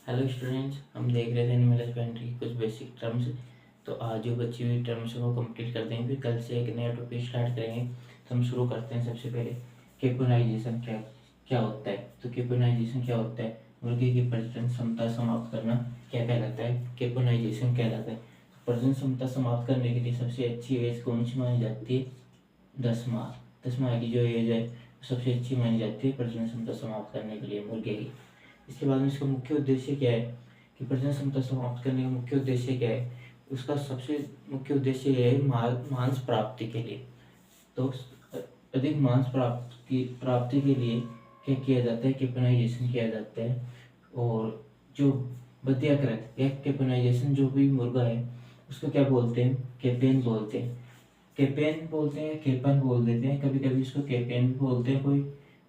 Hello students, हम देख रहे थे एनिमल हस्बेंड्री की कुछ बेसिक टर्म्स। तो आज जो बची हुई टर्म्स है वो कंप्लीट कर देंगे, फिर कल से एक नया टॉपिक स्टार्ट करेंगे। तो हम शुरू करते हैं। सबसे पहले केपोनाइजेशन क्या क्या होता है। तो केपोनाइजेशन क्या होता है? मुर्गी की प्रजनन क्षमता समाप्त करना क्या कहलाता है? केपोनाइजेशन कहलाता है। प्रजनन क्षमता समाप्त करने के लिए सबसे अच्छी एज कौन सी मानी जाती है? 10 माह। 10 माह की जो एज है सबसे अच्छी मानी जाती है प्रजनन क्षमता समाप्त करने के लिए मुर्गे की। इसके बाद में इसका मुख्य उद्देश्य क्या है कि प्रजनन क्षमता समाप्त करने का मुख्य उद्देश्य क्या है? उसका सबसे मुख्य उद्देश्य यह है मांस प्राप्ति के लिए। तो अधिक मांस प्राप्ति के लिए क्या किया जाता है? केपोनाइजेशन किया जाता है। और जो बधियाकृत या केपोनाइजेशन जो भी मुर्गा है उसको क्या बोलते हैं? केपेन बोलते हैं। केपेन बोलते हैं, केपन बोल देते हैं, कभी कभी इसको केपेन भी बोलते हैं, कोई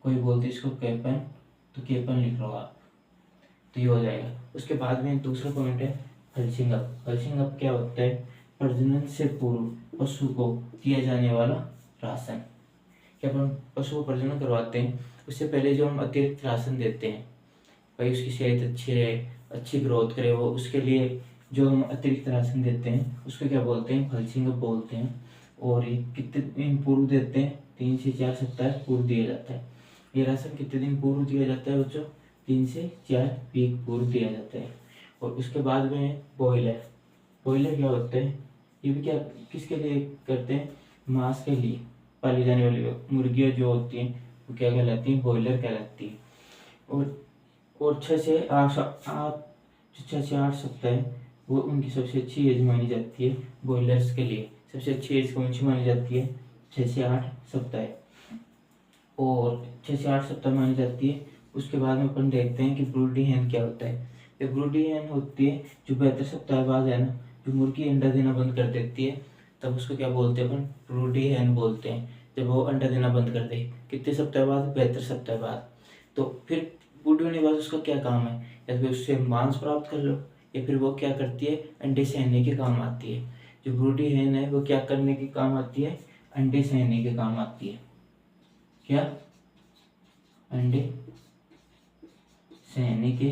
कोई बोलते हैं इसको केपन। तो केपन लिख लो आप, तो ये हो जाएगा। उसके बाद में दूसरा पॉइंट है हल्सिंग अप। हल्सिंग अप क्या होता है? प्रजनन से पूर्व पशु को दिया जाने वाला राशन। क्या अपन पशु को प्रजनन करवाते हैं उससे पहले जो हम अतिरिक्त राशन देते हैं, भाई उसकी सेहत अच्छी रहे, अच्छी ग्रोथ करे, वो उसके लिए जो हम अतिरिक्त राशन देते हैं उसको क्या बोलते हैं? हल्सिंग अप बोलते हैं। और ये कितने दिन पूर्व देते हैं? 3 से 4 सप्ताह पूर्व दिया जाता है। ये राशन कितने दिन पूर्व दिया जाता है बच्चों? 3 से 4 वीक पूर्व दिया जाता है। और उसके बाद में बॉयलर। बॉयलर क्या होता है? ये भी क्या किसके लिए करते हैं? मांस के लिए पाली जाने वाली मुर्गियाँ जो होती हैं वो क्या कहलाती हैं? बॉयलर कहलाती है। और 6 से 8 सप्ताह है वो उनकी सबसे अच्छी एज मानी जाती है। बॉयलर्स के लिए सबसे अच्छी एज कौन सी मानी जाती है? 6 से 8 सप्ताह। और 6 से 8 सप्ताह मानी जाती है। उसके बाद में अपन देखते हैं कि ब्रूडी हैन क्या होता है। ये ब्रूडी हैन होती है जो 72 सप्ताह बाद है ना, जो मुर्गी अंडा देना बंद कर देती है, तब उसको क्या बोलते हैं? अपन ब्रूडी हैन बोलते हैं। जब वो अंडा देना बंद कर दे कितने सप्ताह बाद? 72 सप्ताह बाद। तो फिर बूढ़े होने के बाद उसका क्या काम है? या फिर उससे मांस प्राप्त कर लो, या फिर वो क्या करती है? अंडे सहने के काम आती है। जो ब्रूडी हैन है वो क्या करने के काम आती है? अंडे सहने के काम आती है। क्या? अंडे सहने के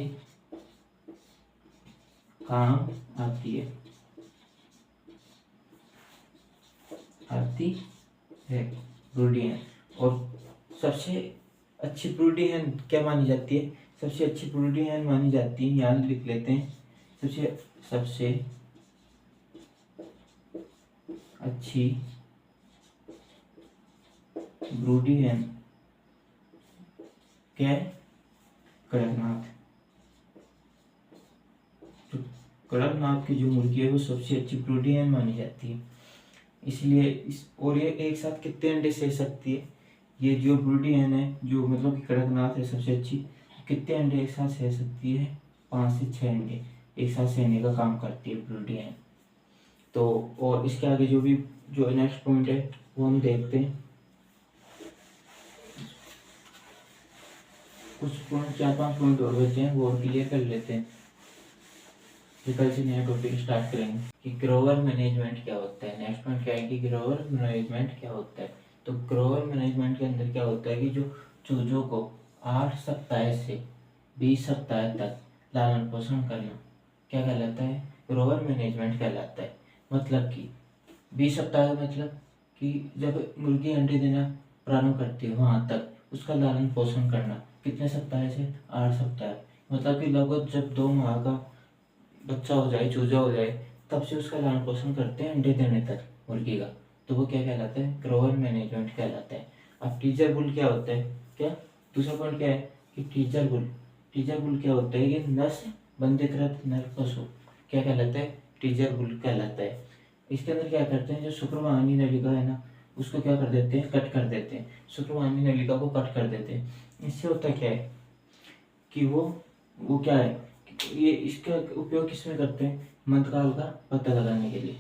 काम आती है ब्रूडी हैन। और सबसे अच्छी ब्रूडी हैन क्या मानी जाती है? सबसे अच्छी ब्रूडी हैन मानी जाती है, यहाँ लिख लेते हैं, सबसे सबसे अच्छी ब्रूडी हैन क्या है? कड़कनाथ। तो कड़कनाथ की जो मुर्गी है वो सबसे अच्छी ब्रूडी हैन मानी जाती है। इसलिए और ये एक साथ कितने अंडे सह सकती है? ये जो ब्रूडी हैन है, जो मतलब कि कड़कनाथ है सबसे अच्छी, कितने अंडे एक साथ सह सकती है? 5 से 6 अंडे एक साथ सहने का काम करती है ब्रूडी हैन। तो और इसके आगे जो नेक्स्ट पॉइंट है वो हम देखते हैं। कुछ पॉइंट 4-5 पॉइंट और बचे हैं, वो क्लियर कर लेते हैं, फिर कल से नया टॉपिक स्टार्ट करेंगे कि ग्रोवर मैनेजमेंट क्या होता है। नेक्स्ट पॉइंट क्या है कि ग्रोवर मैनेजमेंट क्या होता है। तो ग्रोवर मैनेजमेंट के अंदर क्या होता है कि जो चूजों को 8 सप्ताह से 20 सप्ताह तक लालन पोषण करना क्या कहलाता है? ग्रोवर मैनेजमेंट कहलाता है। मतलब कि 20 सप्ताह का मतलब कि जब मुर्गी अंडे देना प्रारंभ करती है वहाँ तक उसका लालन पोषण करना कितने सप्ताह से? 8 सप्ताह। मतलब कि लगभग जब 2 माह का बच्चा हो जाए, चूजा हो जाए, तब से उसका लालन पोषण करते हैं अंडे देने तक मुर्गी का। तो वो क्या कहलाता है? ग्रोवर मैनेजमेंट कहलाता है। अब टीजर बुल क्या होता है? क्या दूसरा पॉइंट क्या है कि टीजर बुल। टीजर बुल क्या होता है? ये नस बंधीकृत नर पशु क्या कहलाता है? टीजर बुल कहलाता है। इसके अंदर क्या करते हैं? जो शुक्रवाहिनी नलिका है ना उसको क्या कर देते हैं? कट कर देते हैं। शुक्रवाहिनी नलिका को कट कर देते हैं। इससे होता क्या है कि वो क्या है, ये इसका उपयोग किसमें करते हैं? मध्यकाल का पता लगाने के लिए।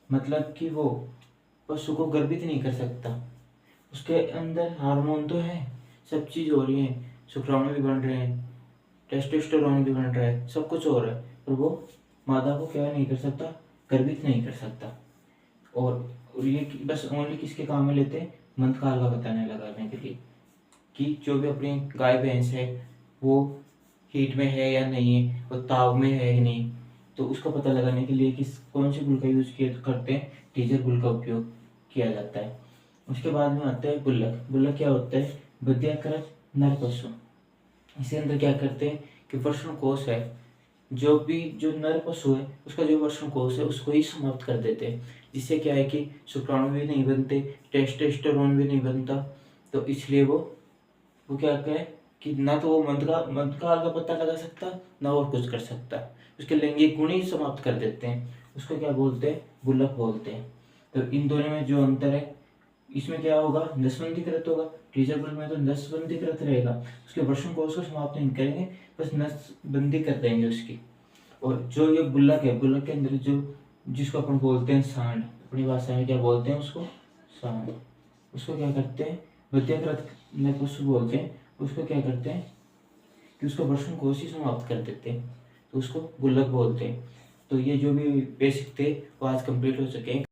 मतलब कि वो पशु को गर्भित नहीं कर सकता, उसके अंदर हार्मोन तो है, सब चीज हो रही है, शुक्राणु भी बन रहे हैं, टेस्टोस्टेरोन भी बन रहा है, सब कुछ हो रहा है, पर वो मादा को क्या नहीं कर सकता? गर्भित नहीं कर सकता। और ये बस ओनली किसके काम में लेते हैं? मध्यकाल का पता लगाने के लिए कि जो भी अपनी गाय भैंस है वो हीट में है या नहीं है, वो ताव में है या नहीं, तो उसका पता लगाने के लिए किस कौन से गुल का यूज किया करते हैं, टीजर गुल का उपयोग किया जाता है। उसके बाद में आता है गुल्लक। गुल्लक क्या होता है, बद्याकृत नर पशु। इसके अंदर क्या करते हैं कि वर्ण कोष है, जो नर पशु है उसका जो वर्ण कोष है उसको ही समाप्त कर देते हैं, जिससे क्या है कि शुक्राणु भी नहीं बनते, टेस्टोस्टेरोन भी नहीं बनता। तो इसलिए वो क्या है कि ना तो वो मंदकाल का पता लगा सकता, ना और कुछ कर सकता, उसके लैंगिक गुण ही समाप्त कर देते हैं। उसको क्या बोलते हैं, गुल्लक बोलते हैं। तो इन दोनों में जो अंतर है, इसमें क्या होगा, नसबंदीकृत होगा, टीजर गुल में तो नसबंदीकृत रहेगा, उसके वर्ण कोष को समाप्त नहीं करेंगे, बस नसबंदी कर देंगे उसकी। और जो ये गुल्लक है, गुल्लक के अंदर जो जिसको अपन बोलते हैं सांड, अपनी भाषा में क्या बोलते हैं उसको, सांड, उसको क्या करते हैं, मध्यकृत पशु बोलते हैं। उसको क्या करते हैं कि उसका वर्ण कोष ही समाप्त कर देते हैं, तो उसको गुल्लक बोलते हैं। तो ये जो भी बेसिक थे वो आज कंप्लीट हो चुके हैं।